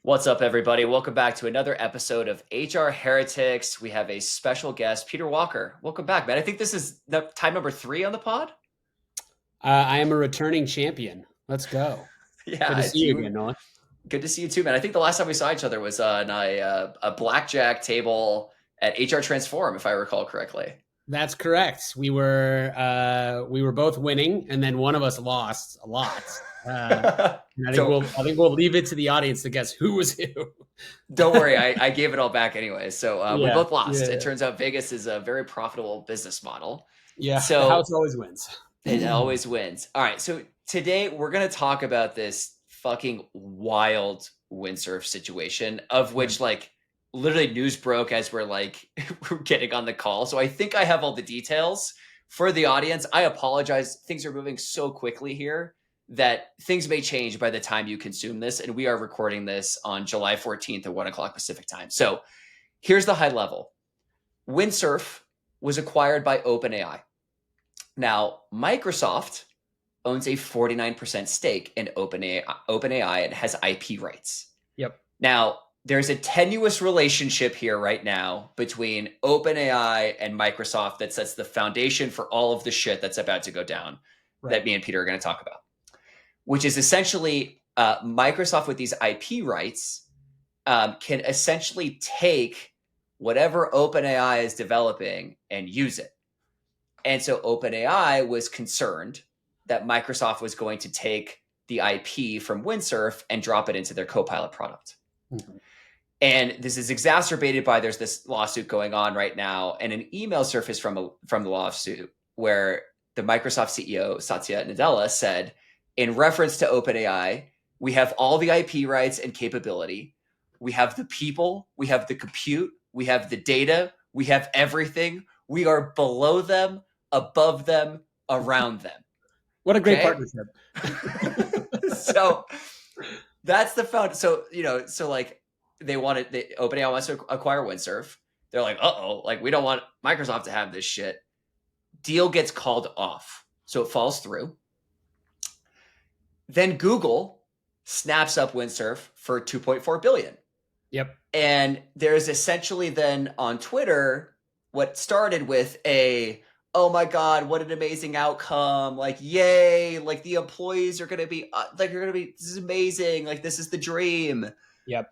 What's up, everybody? Welcome back to another episode of HR Heretics. We have a special guest, Peter Walker. Welcome back, man. I think this is time number 3 on the pod. I am a returning champion. Let's go. Yeah, Good to see you again, Noah. Good to see you too, man. I think the last time we saw each other was on a blackjack table at HR Transform, if I recall correctly. That's correct. We were both winning, and then one of us lost a lot. I think we'll leave it to the audience to guess who was who. Don't worry, I gave it all back anyway. So we both lost. Yeah. It turns out Vegas is a very profitable business model. Yeah, so the house always wins. It always wins. All right, so today we're going to talk about this fucking wild windsurf situation, of which literally news broke as we're getting on the call. So I think I have all the details for the audience. I apologize. Things are moving so quickly here that things may change by the time you consume this. And we are recording this on July 14th at 1 o'clock Pacific time. So here's the high level. Windsurf was acquired by OpenAI. Now, Microsoft owns a 49% stake in OpenAI and has IP rights. Yep. Now, there's a tenuous relationship here right now between OpenAI and Microsoft that sets the foundation for all of the shit that's about to go down that me and Peter are going to talk about, which is essentially Microsoft with these IP rights can essentially take whatever OpenAI is developing and use it. And so OpenAI was concerned that Microsoft was going to take the IP from Windsurf and drop it into their Copilot product. Mm-hmm. And this is exacerbated by there's this lawsuit going on right now, and an email surfaced from the lawsuit where the Microsoft CEO, Satya Nadella, said, in reference to OpenAI, we have all the IP rights and capability. We have the people, we have the compute, we have the data, we have everything. We are below them, above them, around them. What a great partnership. So that's the found. So, OpenAI wants to acquire Windsurf. They're like, we don't want Microsoft to have this shit. Deal gets called off. So it falls through. Then Google snaps up Windsurf for $2.4 billion. Yep. And there's essentially then on Twitter, what started with oh my God, what an amazing outcome. Yay. The employees are going to be, this is amazing. This is the dream. Yep.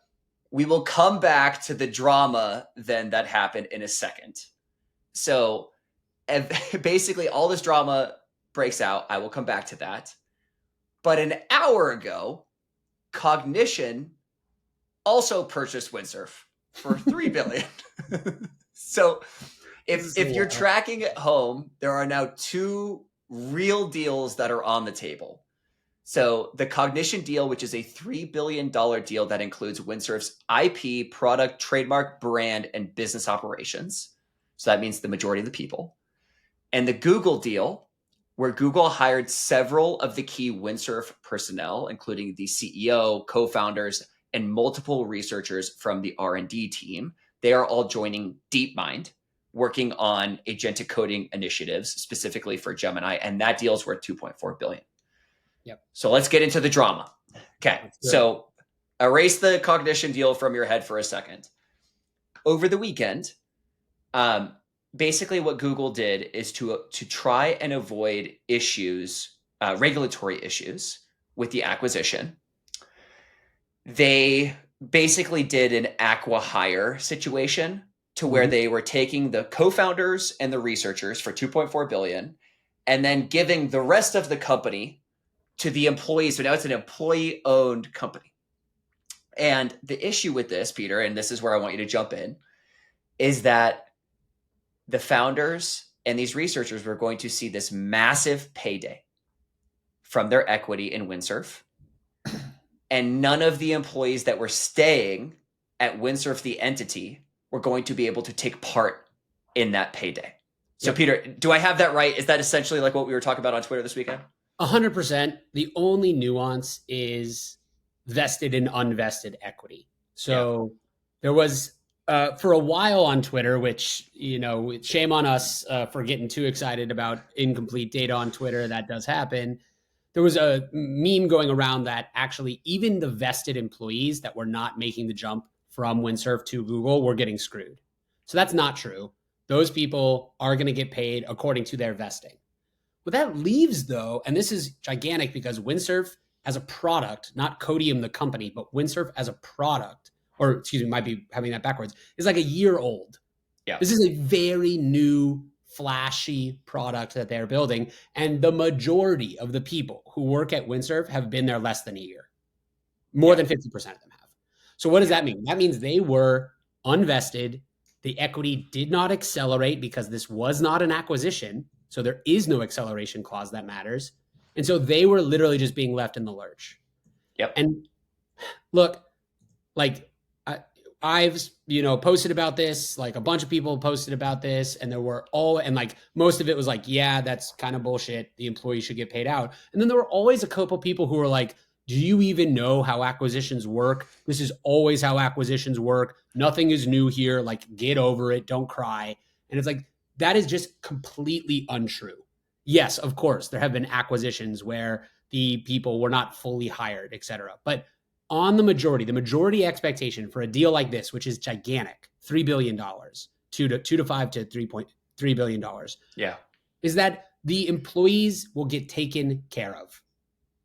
We will come back to the drama then that happened in a second. So basically all this drama breaks out. I will come back to that. But an hour ago, Cognition also purchased Windsurf for $3 billion. So if you're tracking at home, there are now 2 real deals that are on the table. So the Cognition deal, which is a $3 billion deal that includes Windsurf's IP, product, trademark, brand, and business operations. So that means the majority of the people. And the Google deal, where Google hired several of the key Windsurf personnel, including the CEO, co-founders, and multiple researchers from the R&D team. They are all joining DeepMind, working on agentic coding initiatives, specifically for Gemini, and that deal is worth $2.4 billion. Yep. So let's get into the drama. Okay, so erase the Cognition deal from your head for a second. Over the weekend, basically what Google did is to try and avoid issues, regulatory issues with the acquisition. They basically did an acqui-hire situation to where they were taking the co-founders and the researchers for $2.4 billion and then giving the rest of the company to the employees. So now it's an employee-owned company. And the issue with this, Peter, and this is where I want you to jump in, is that the founders and these researchers were going to see this massive payday from their equity in Windsurf. And none of the employees that were staying at Windsurf, the entity, were going to be able to take part in that payday. So, Peter, do I have that right? Is that essentially like what we were talking about on Twitter this weekend? 100%. The only nuance is vested and unvested equity. So there was, for a while on Twitter, which, shame on us for getting too excited about incomplete data on Twitter. That does happen. there was a meme going around that actually even the vested employees that were not making the jump from Windsurf to Google were getting screwed. So that's not true. Those people are going to get paid according to their vesting. What that leaves, though, and this is gigantic because Windsurf as a product, not Codium the company, but Windsurf as a product, or excuse me, might be having that backwards, is like a year old. Yeah. This is a very new, flashy product that they're building. And the majority of the people who work at Windsurf have been there less than a year. More than 50% of them have. So what does that mean? That means they were unvested. The equity did not accelerate because this was not an acquisition. So there is no acceleration clause that matters. And so they were literally just being left in the lurch. Yep. And look, like I've, posted about this, like a bunch of people posted about this, and there were like most of it was like, yeah, that's kind of bullshit. The employee should get paid out. And then there were always a couple people who were like, do you even know how acquisitions work? This is always how acquisitions work. Nothing is new here. Like, get over it. Don't cry. And it's like, that is just completely untrue. Yes, of course, there have been acquisitions where the people were not fully hired, et cetera. But on the majority expectation for a deal like this, which is gigantic, $3 billion, $2 to 5 to $3.3 billion. Yeah. Is that the employees will get taken care of.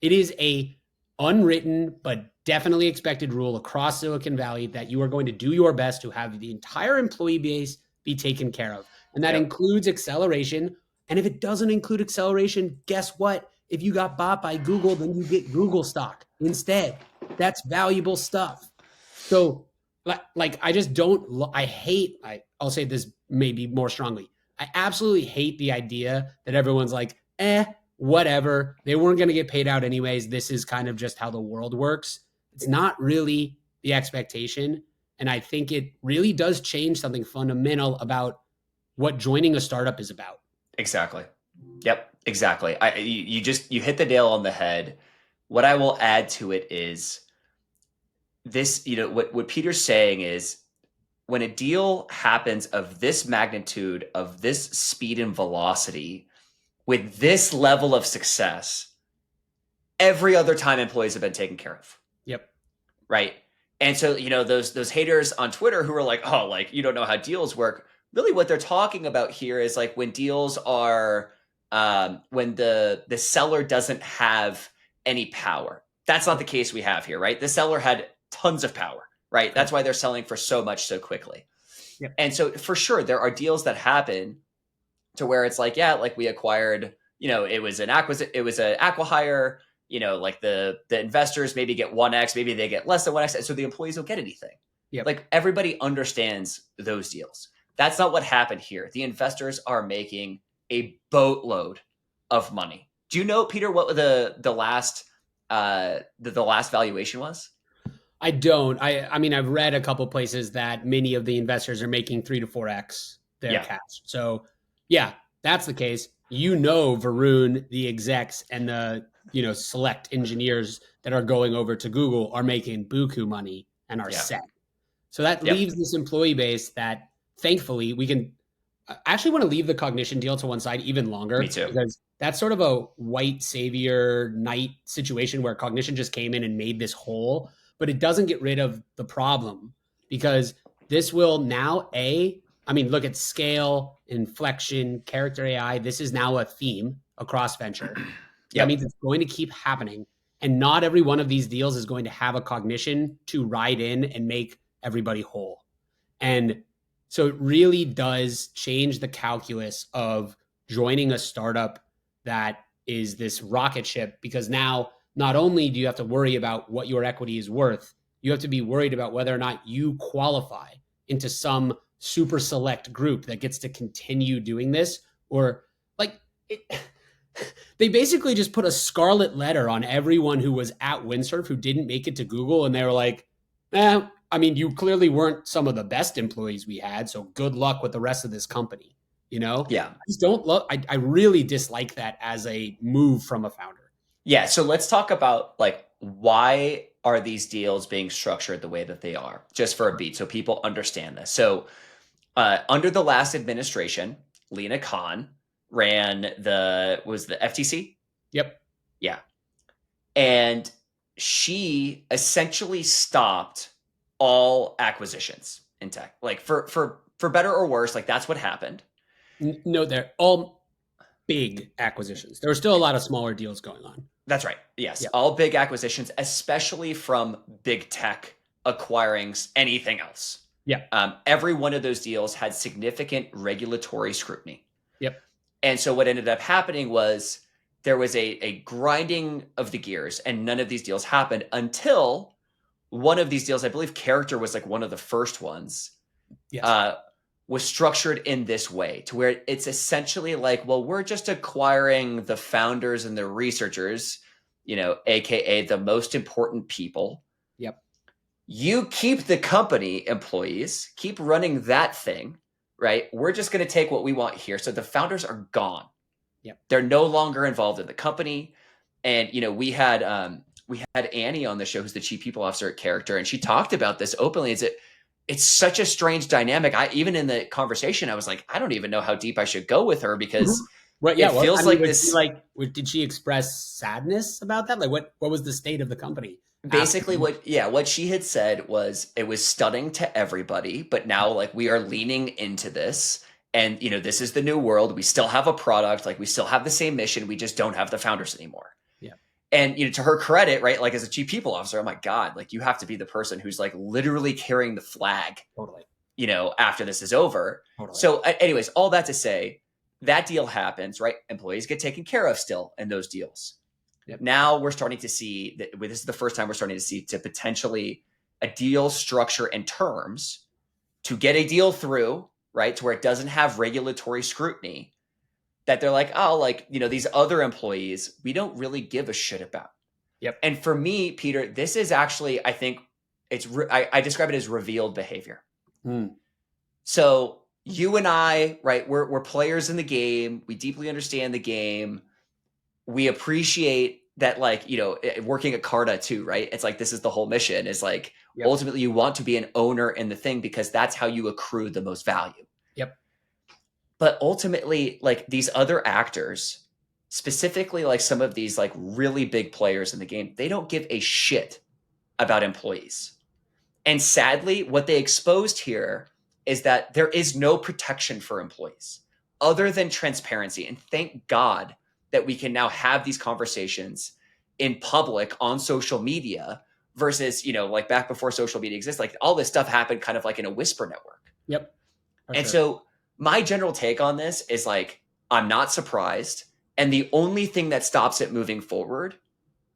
It is a unwritten, but definitely expected rule across Silicon Valley that you are going to do your best to have the entire employee base be taken care of. And that includes acceleration. And if it doesn't include acceleration, guess what? If you got bought by Google, then you get Google stock instead. That's valuable stuff. So like, I just don't, I'll say this maybe more strongly. I absolutely hate the idea that everyone's like, whatever. They weren't going to get paid out anyways. This is kind of just how the world works. It's not really the expectation. And I think it really does change something fundamental about what joining a startup is about. Exactly. Yep, exactly. You hit the nail on the head. What I will add to it is this, what Peter's saying is when a deal happens of this magnitude, of this speed and velocity, with this level of success, every other time employees have been taken care of. Yep. Right. And so, those haters on Twitter who are like, oh, like, you don't know how deals work. Really what they're talking about here is like when deals are, when the seller doesn't have any power. That's not the case we have here, right? The seller had tons of power, right? That's why they're selling for so much so quickly. Yep. And so for sure, there are deals that happen to where it's like, yeah, like we acquired, it was an acqui-hire, like the investors maybe get 1x, maybe they get less than 1x. So the employees don't get anything. Yep. Like everybody understands those deals. That's not what happened here. The investors are making a boatload of money. Do you know, Peter, what the last valuation was? I don't. I mean, I've read a couple places that many of the investors are making 3 to 4x their cash. So yeah, that's the case. Varun, the execs and the select engineers that are going over to Google are making buku money and are set. So that leaves this employee base that thankfully we can. I actually want to leave the Cognition deal to one side even longer. Me too. Because that's sort of a white savior knight situation where Cognition just came in and made this whole, but it doesn't get rid of the problem because this will now look at scale, inflection, character AI. This is now a theme across venture. That means it's going to keep happening. And not every one of these deals is going to have a Cognition to ride in and make everybody whole. And so it really does change the calculus of joining a startup that is this rocket ship, because now not only do you have to worry about what your equity is worth, you have to be worried about whether or not you qualify into some super select group that gets to continue doing this, or they basically just put a scarlet letter on everyone who was at Windsurf who didn't make it to Google. And they were like, you clearly weren't some of the best employees we had. So good luck with the rest of this company. Yeah. I just don't I really dislike that as a move from a founder. Yeah. So let's talk about why are these deals being structured the way that they are, just for a beat, so people understand this. So under the last administration, Lina ran the FTC. Yep. Yeah. And she essentially stopped all acquisitions in tech. Like for better or worse, like that's what happened. No, they're all big acquisitions. There are still a lot of smaller deals going on. That's right. Yes. Yeah. All big acquisitions, especially from big tech acquiring anything else. Yeah. Every one of those deals had significant regulatory scrutiny. Yep. And so what ended up happening was there was a grinding of the gears, and none of these deals happened until one of these deals, I believe Character was like one of the first ones, Yes. was structured in this way to where it's essentially like, well, we're just acquiring the founders and the researchers, AKA the most important people. Yep. You keep the company employees, keep running that thing, right? We're just going to take what we want here. So the founders are gone. Yep. They're no longer involved in the company. And, we had Annie on the show, who's the chief people officer at Character, and she talked about this openly. It's such a strange dynamic. Even in the conversation, I was like, I don't even know how deep I should go with her because it feels like this. Did she express sadness about that? Like, what was the state of the company? Basically, what she had said was it was stunning to everybody, but now like we are leaning into this, and this is the new world. We still have a product, like we still have the same mission. We just don't have the founders anymore. Yeah. And to her credit, right? Like as a chief people officer, oh my God, like you have to be the person who's like literally carrying the flag. Totally. After this is over. Totally. So, anyways, all that to say, that deal happens, right? Employees get taken care of still in those deals. Yep. Now we're starting to see that this is the first time we're starting to see to potentially a deal structure and terms to get a deal through, right? To where it doesn't have regulatory scrutiny, that they're like, oh, like, these other employees, we don't really give a shit about. Yep. And for me, Peter, this is actually, I think I describe it as revealed behavior. So you and I, right, we're players in the game. We deeply understand the game. We appreciate that, like, working at Carta too, right? It's like, this is the whole mission is like, yep. Ultimately you want to be an owner in the thing because that's how you accrue the most value. Yep. But ultimately, like these other actors, specifically like some of these like really big players in the game, they don't give a shit about employees. And sadly, what they exposed here is that there is no protection for employees other than transparency. And thank God that we can now have these conversations in public on social media versus, like back before social media exists, like all this stuff happened kind of like in a whisper network. Yep. And so my general take on this is like, I'm not surprised. And the only thing that stops it moving forward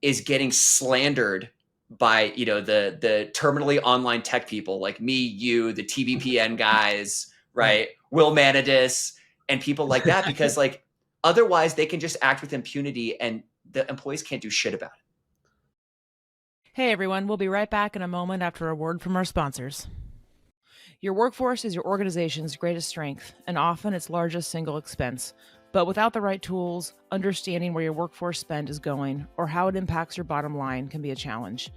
is getting slandered by, the terminally online tech people like me, you, the TBPN guys, right? Will Manidis and people like that, because like, otherwise they can just act with impunity and the employees can't do shit about it. Hey everyone, we'll be right back in a moment after a word from our sponsors. Your workforce is your organization's greatest strength and often its largest single expense. But without the right tools, understanding where your workforce spend is going or how it impacts your bottom line can be a challenge.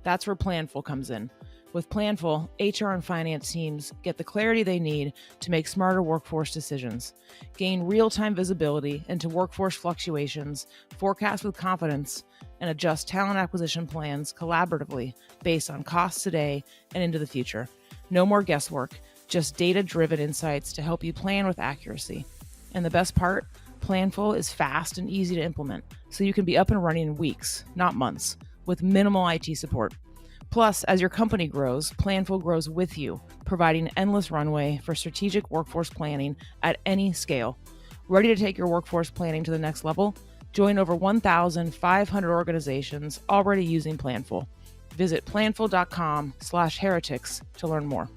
That's where Planful comes in. With Planful, HR and finance teams get the clarity they need to make smarter workforce decisions, gain real-time visibility into workforce fluctuations, forecast with confidence, and adjust talent acquisition plans collaboratively based on costs today and into the future. No more guesswork, just data-driven insights to help you plan with accuracy. And the best part, Planful is fast and easy to implement, so you can be up and running in weeks, not months, with minimal IT support. Plus, as your company grows, Planful grows with you, providing endless runway for strategic workforce planning at any scale. Ready to take your workforce planning to the next level? Join over 1,500 organizations already using Planful. Visit planful.com/heretics to learn more.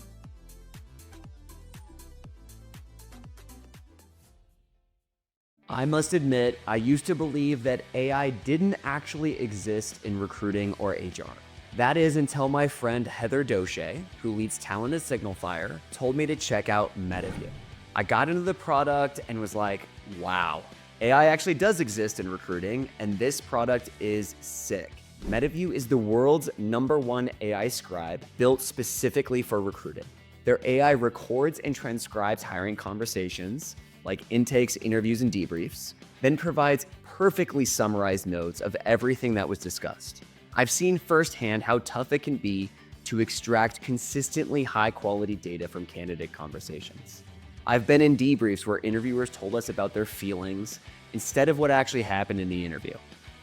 I must admit, I used to believe that AI didn't actually exist in recruiting or HR. That is until my friend Heather Doche, who leads talent at Signalfire, told me to check out Metaview. I got into the product and was like, wow, AI actually does exist in recruiting, and this product is sick. Metaview is the world's #1 AI scribe built specifically for recruiting. Their AI records and transcribes hiring conversations, like intakes, interviews, and debriefs, then provides perfectly summarized notes of everything that was discussed. I've seen firsthand how tough it can be to extract consistently high-quality data from candidate conversations. I've been in debriefs where interviewers told us about their feelings instead of what actually happened in the interview.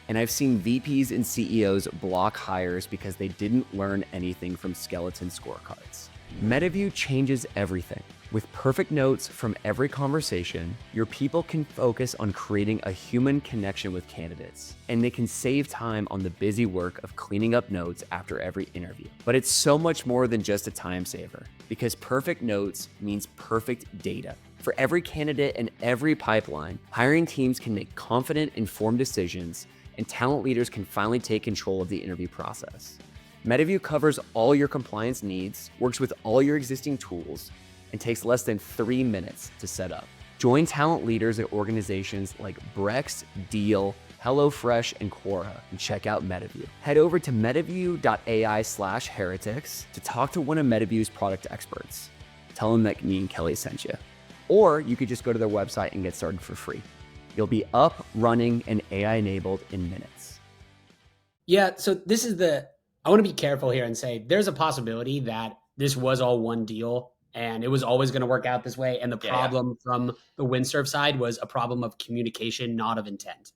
And I've seen VPs and CEOs block hires because they didn't learn anything from skeleton scorecards. Metaview changes everything. With perfect notes from every conversation, your people can focus on creating a human connection with candidates, and they can save time on the busy work of cleaning up notes after every interview. But it's so much more than just a time saver, because perfect notes means perfect data. For every candidate and every pipeline, hiring teams can make confident, informed decisions, and talent leaders can finally take control of the interview process. Metaview covers all your compliance needs, works with all your existing tools, and takes less than 3 minutes to set up. Join talent leaders at organizations like Brex, Deel, HelloFresh, and Quora, and check out Metaview. Head over to metaview.ai/heretics to talk to one of Metaview's product experts. Tell them that me and Kelly sent you. Or you could just go to their website and get started for free. You'll be up, running, and AI-enabled in minutes. Yeah, so this is I want to be careful here and say there's a possibility that this was all one deal and it was always going to work out this way. And the problem from the Windsurf side was a problem of communication, not of intent.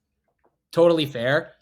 Totally fair.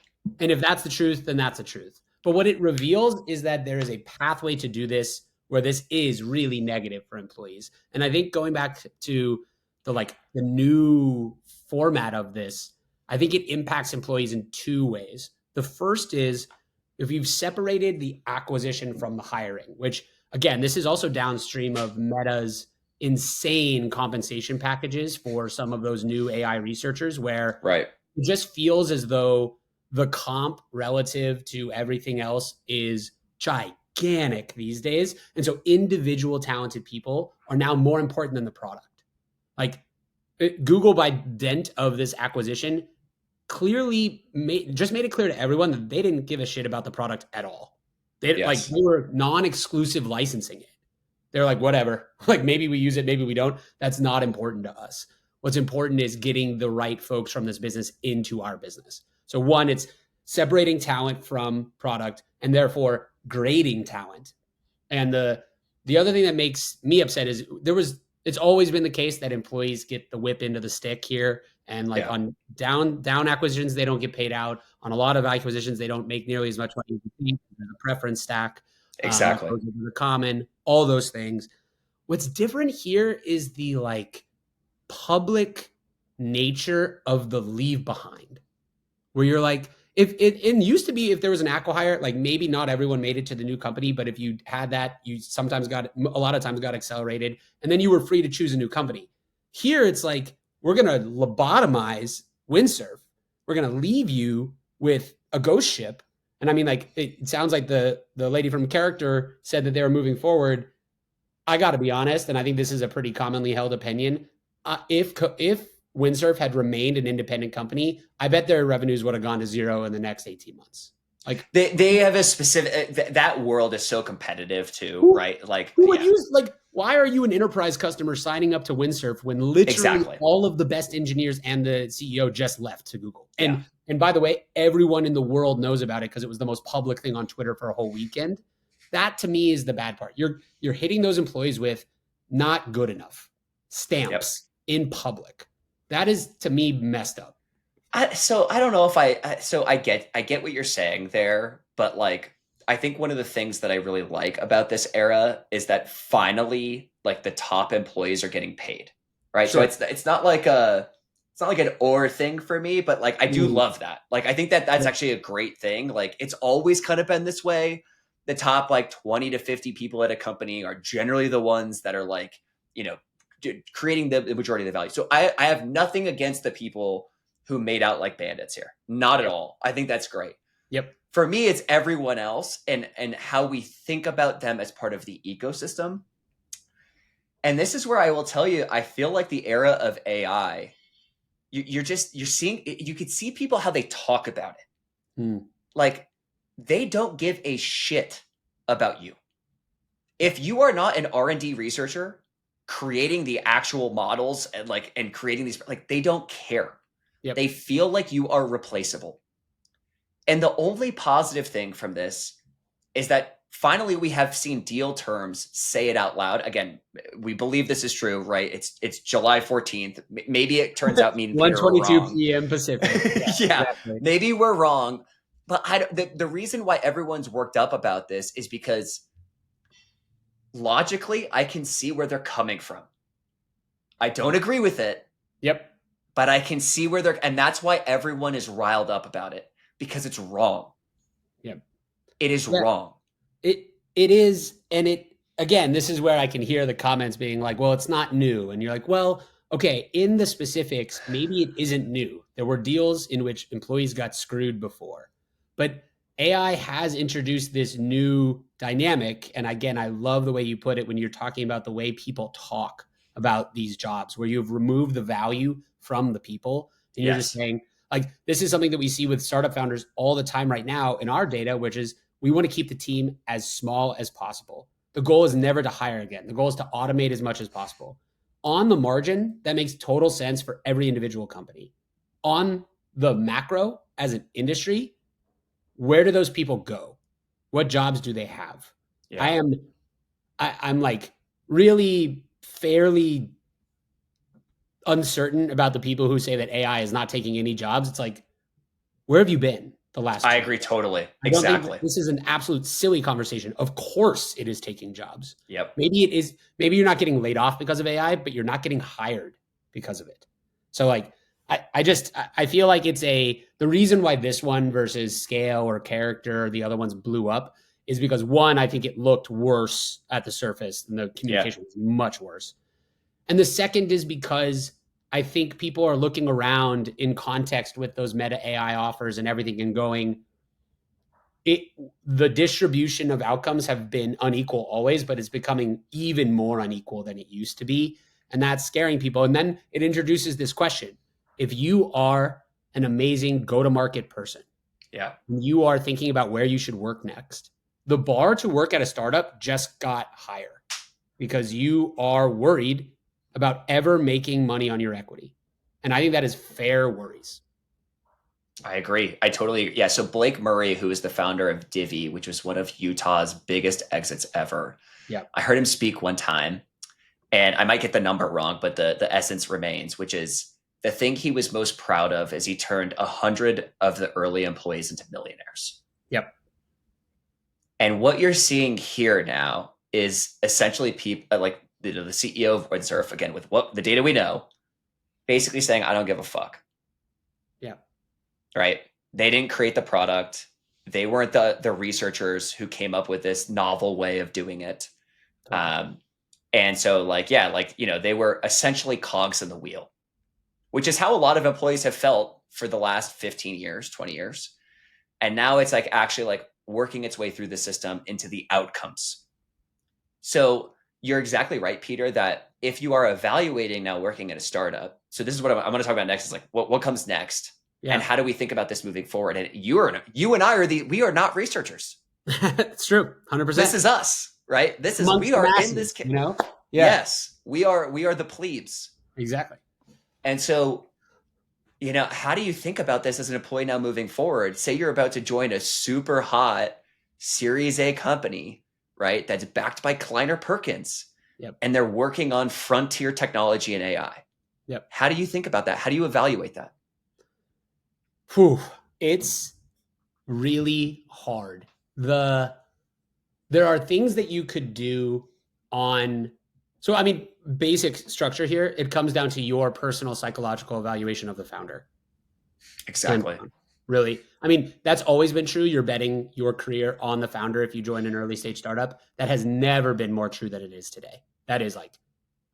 And if that's the truth, then that's the truth. But what it reveals is that there is a pathway to do this where this is really negative for employees. And I think going back to the new format of this, I think it impacts employees in two ways. The first is if you've separated the acquisition from the hiring, which again, this is also downstream of Meta's insane compensation packages for some of those new AI researchers where it just feels as though the comp relative to everything else is gigantic these days. And so individual talented people are now more important than the product. Like Google, by dint of this acquisition, clearly made it clear to everyone that they didn't give a shit about the product at all. They were non-exclusive licensing it. They're like, whatever, like maybe we use it, maybe we don't. That's not important to us. What's important is getting the right folks from this business into our business. So one, it's separating talent from product and therefore grading talent. And the other thing that makes me upset is it's always been the case that employees get the whip into the stick here. And on down acquisitions, they don't get paid out. On a lot of acquisitions, they don't make nearly as much money as you think. There's a preference stack. Exactly. The common, all those things. What's different here is the public nature of the leave behind, where you're like, if it used to be, if there was an acqui-hire, maybe not everyone made it to the new company, but if you had that, you sometimes a lot of times got accelerated, and then you were free to choose a new company. Here, it's like, we're going to lobotomize Windsurf. We're going to leave you with a ghost ship. And I mean, it sounds like the lady from Character said that they were moving forward. I got to be honest, and I think this is a pretty commonly held opinion. If Windsurf had remained an independent company, I bet their revenues would have gone to zero in the next 18 months. They have a specific, that world is so competitive too, right? Who would use, why are you an enterprise customer signing up to Windsurf when literally all of the best engineers and the CEO just left to Google? And by the way, everyone in the world knows about it because it was the most public thing on Twitter for a whole weekend. That to me is the bad part. You're hitting those employees with not good enough stamps in public. That is to me messed up. So I don't know if I get what you're saying there, but I think one of the things that I really like about this era is that finally, the top employees are getting paid, right? Sure. So it's not like an or thing for me, but I do love that. I think that's actually a great thing. It's always kind of been this way. The top 20 to 50 people at a company are generally the ones that are creating the majority of the value. So I have nothing against the people who made out like bandits here. Not at all. I think that's great. Yep. For me, it's everyone else and how we think about them as part of the ecosystem. And this is where I will tell you, I feel like the era of AI, you're seeing, you could see people how they talk about it. They don't give a shit about you. If you are not an R&D researcher creating the actual models and creating these, they don't care. Yep. They feel like you are replaceable. And the only positive thing from this is that finally we have seen Deel terms say it out loud. Again, we believe this is true, right? It's July 14th. Maybe it turns out me and Peter are 1:22 wrong. p.m. Pacific. Yeah, Exactly. maybe we're wrong. But the reason why everyone's worked up about this is because logically, I can see where they're coming from. I don't agree with it. Yep. But I can see where and that's why everyone is riled up about it, because it's wrong. Yep. It is wrong. It is, and it, again, this is where I can hear the comments being like, well, it's not new. And you're like, well, okay, in the specifics, maybe it isn't new. There were deals in which employees got screwed before. But AI has introduced this new dynamic. And again, I love the way you put it when you're talking about the way people talk about these jobs, where you've removed the value from the people. And you're just saying, like, this is something that we see with startup founders all the time right now in our data, which is we want to keep the team as small as possible. The goal is never to hire again. The goal is to automate as much as possible. On the margin, that makes total sense for every individual company. On the macro, as an industry, where do those people go? What jobs do they have? Yeah. I'm like really fairly uncertain about the people who say that AI is not taking any jobs. It's like, where have you been the last? I agree totally. I don't think this is an absolute silly conversation. Of course it is taking jobs. Yep. Maybe it is. Maybe you're not getting laid off because of AI, but you're not getting hired because of it. So like, I feel like it's the reason why this one versus Scale or Character or the other ones blew up is because, one, I think it looked worse at the surface and the communication was much worse. And the second is because I think people are looking around in context with those meta AI offers and everything and going, the distribution of outcomes have been unequal always, but it's becoming even more unequal than it used to be. And that's scaring people. And then it introduces this question. If you are an amazing go-to-market person, you are thinking about where you should work next, the bar to work at a startup just got higher because you are worried about ever making money on your equity. And I think that is fair worries. I agree. I totally, yeah. So Blake Murray, who is the founder of Divvy, which was one of Utah's biggest exits ever. Yeah. I heard him speak one time, and I might get the number wrong, but the essence remains, which is the thing he was most proud of is he turned 100 of the early employees into millionaires. Yep. And what you're seeing here now is essentially people like the CEO of Windsurf, again, with what the data we know, basically saying, I don't give a fuck. Yeah. Right. They didn't create the product. They weren't the researchers who came up with this novel way of doing it. And so like, yeah, like, you know, they were essentially cogs in the wheel, which is how a lot of employees have felt for the last 15 years, 20 years. And now it's like actually like working its way through the system into the outcomes. So you're exactly right, Peter, that if you are evaluating now working at a startup, so this is what I'm going to talk about next is like, what comes next? Yeah. And how do we think about this moving forward? And you and I we are not researchers. It's true. 100%. This is us, right? This is, we are in this, you know? Yeah. Yes, we are the plebes. Exactly. And so, you know, how do you think about this as an employee now moving forward? Say you're about to join a super hot Series A company, right? That's backed by Kleiner Perkins. Yep. And they're working on frontier technology and AI. Yep. How do you think about that? How do you evaluate that? Whew. It's really hard. There are things that you could do on, so I mean, basic structure here, it comes down to your personal psychological evaluation of the founder. Exactly. And really, I mean, that's always been true. You're betting your career on the founder if you join an early stage startup. That has never been more true than it is today. That is like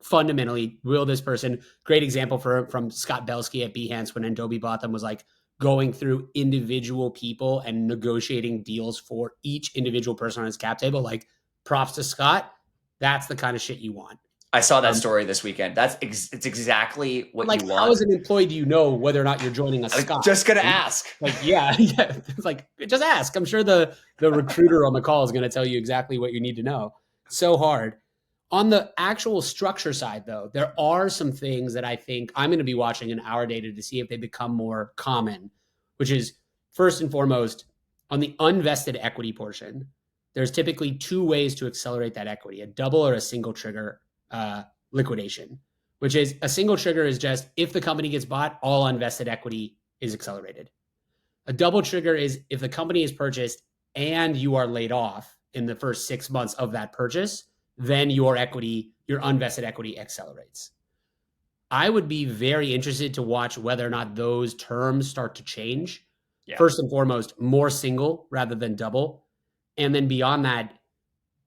fundamentally, will this person, great example from Scott Belsky at Behance when Adobe bought them was like going through individual people and negotiating deals for each individual person on his cap table. Like props to Scott. That's the kind of shit you want. I saw that story this weekend. It's exactly what you want. How as an employee do you know whether or not you're joining a Scott? I'm just going to ask. Like, yeah. It's like, just ask. I'm sure the recruiter on the call is going to tell you exactly what you need to know. So hard. On the actual structure side, though, there are some things that I think I'm going to be watching in our data to see if they become more common, which is first and foremost on the unvested equity portion. There's typically two ways to accelerate that equity, a double or a single trigger liquidation, which is a single trigger is just if the company gets bought, all unvested equity is accelerated. A double trigger is if the company is purchased and you are laid off in the first 6 months of that purchase, then your equity, your unvested equity accelerates. I would be very interested to watch whether or not those terms start to change. Yeah. First and foremost, more single rather than double. And then beyond that,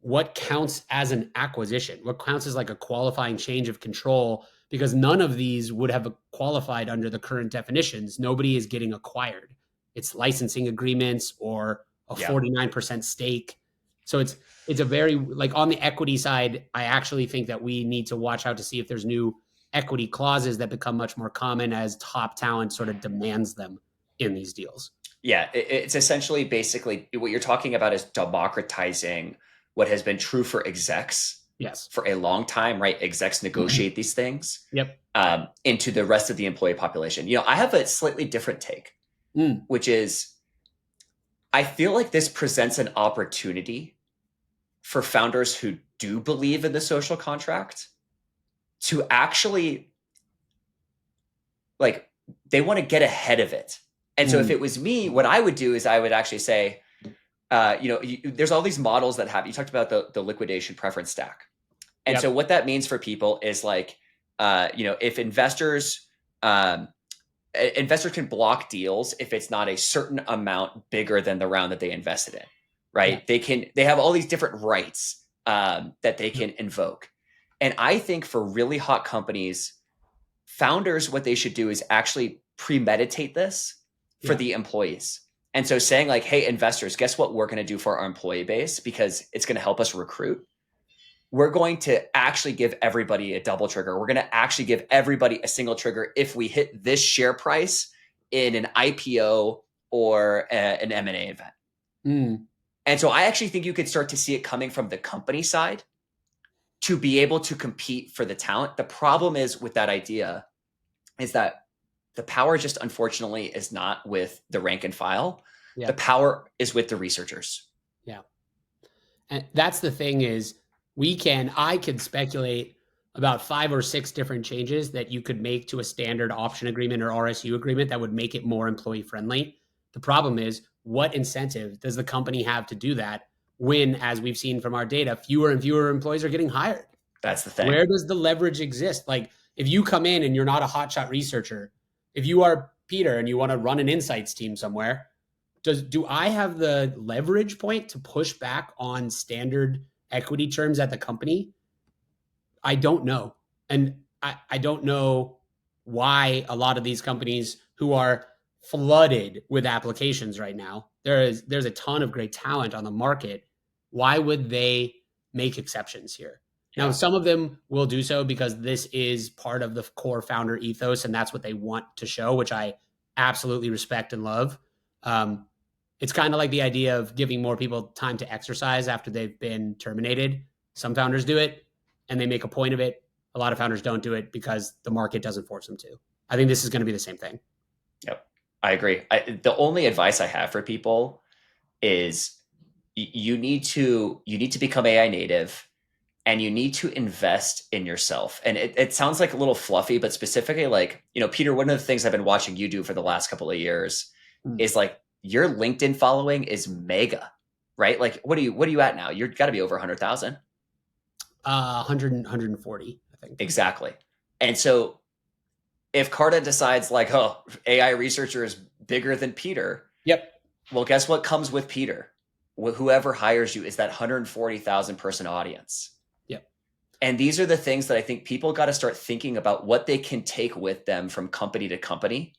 what counts as an acquisition? What counts as like a qualifying change of control? Because none of these would have qualified under the current definitions. Nobody is getting acquired. It's licensing agreements or a 49% stake. So it's a very, like on the equity side, I actually think that we need to watch out to see if there's new equity clauses that become much more common as top talent sort of demands them in these deals. Yeah, it's essentially basically what you're talking about is democratizing what has been true for execs for a long time, right? Execs negotiate these things into the rest of the employee population. You know, I have a slightly different take, which is I feel like this presents an opportunity for founders who do believe in the social contract to actually, like, they want to get ahead of it. And so if it was me, what I would do is I would actually say, there's all these models that have, you talked about the liquidation preference stack. And so what that means for people is like, if investors can block deals if it's not a certain amount bigger than the round that they invested in, right? Yeah. They have all these different rights that they can invoke. And I think for really hot companies, founders, what they should do is actually premeditate this for the employees. And so saying like, hey, investors, guess what we're going to do for our employee base because it's going to help us recruit? We're going to actually give everybody a double trigger. We're going to actually give everybody a single trigger if we hit this share price in an IPO or an M&A event. And so I actually think you could start to see it coming from the company side to be able to compete for the talent. The problem is with that idea is that the power just unfortunately is not with the rank and file. Yeah. The power is with the researchers. Yeah. And that's the thing is I could speculate about 5 or 6 different changes that you could make to a standard option agreement or RSU agreement that would make it more employee friendly. The problem is what incentive does the company have to do that when, as we've seen from our data, fewer and fewer employees are getting hired? That's the thing. Where does the leverage exist? Like if you come in and you're not a hotshot researcher, if you are Peter and you want to run an insights team somewhere, do I have the leverage point to push back on standard equity terms at the company? I don't know. And I don't know why a lot of these companies who are flooded with applications right now, there's a ton of great talent on the market. Why would they make exceptions here? Now, some of them will do so because this is part of the core founder ethos, and that's what they want to show, which I absolutely respect and love. It's kind of like the idea of giving more people time to exercise after they've been terminated. Some founders do it, and they make a point of it. A lot of founders don't do it because the market doesn't force them to. I think this is going to be the same thing. Yep, I agree. The only advice I have for people is you need to become AI native. And you need to invest in yourself. And it sounds like a little fluffy, but specifically like, Peter, one of the things I've been watching you do for the last couple of years is like your LinkedIn following is mega, right? Like, what are you at now? You've got to be over 100,000. 140, I think. Exactly. And so if Carta decides like, oh, AI researcher is bigger than Peter. Yep. Well, guess what comes with Peter? Whoever hires you is that 140,000 person audience. And these are the things that I think people got to start thinking about what they can take with them from company to company,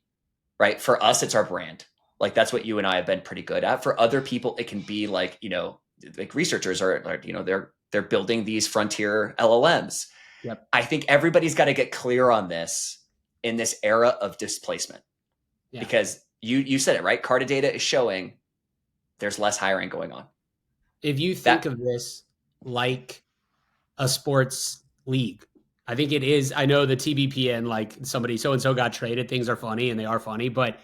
right? For us, it's our brand. Like that's what you and I have been pretty good at. For other people, it can be like, like researchers are like, they're building these frontier LLMs. Yep. I think everybody's got to get clear on this in this era of displacement because you said it, right? Carta data is showing there's less hiring going on. If you think of this like a sports league. I think it is. I know the TBPN, like somebody so-and-so got traded, things are funny and they are funny, but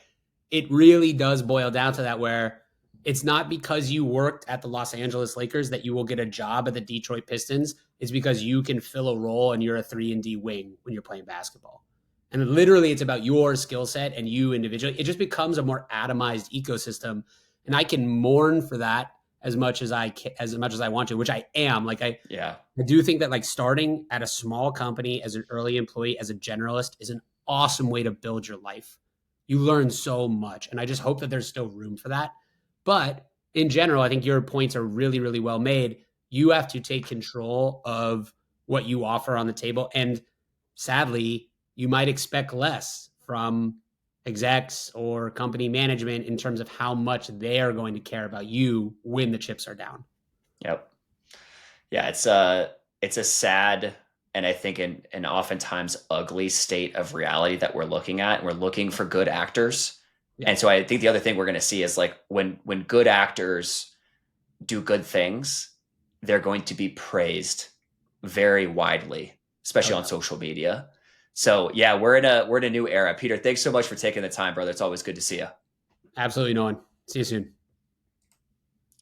it really does boil down to that where it's not because you worked at the Los Angeles Lakers that you will get a job at the Detroit Pistons. It's because you can fill a role and you're a 3-and-D wing when you're playing basketball. And literally it's about your skill set and you individually. It just becomes a more atomized ecosystem. And I can mourn for that as much as I want to, which I am. Like I do think that like starting at a small company as an early employee, as a generalist, is an awesome way to build your life. You learn so much. And I just hope that there's still room for that. But in general, I think your points are really, really well made. You have to take control of what you offer on the table. And sadly, you might expect less from execs or company management in terms of how much they are going to care about you when the chips are down. Yep. Yeah, it's a sad and I think an oftentimes ugly state of reality that we're looking at. We're looking for good actors. Yeah. And so I think the other thing we're going to see is like when good actors do good things, they're going to be praised very widely, especially on social media. So yeah, we're in a new era. Peter, thanks so much for taking the time, brother. It's always good to see you. Absolutely, Nolan. See you soon.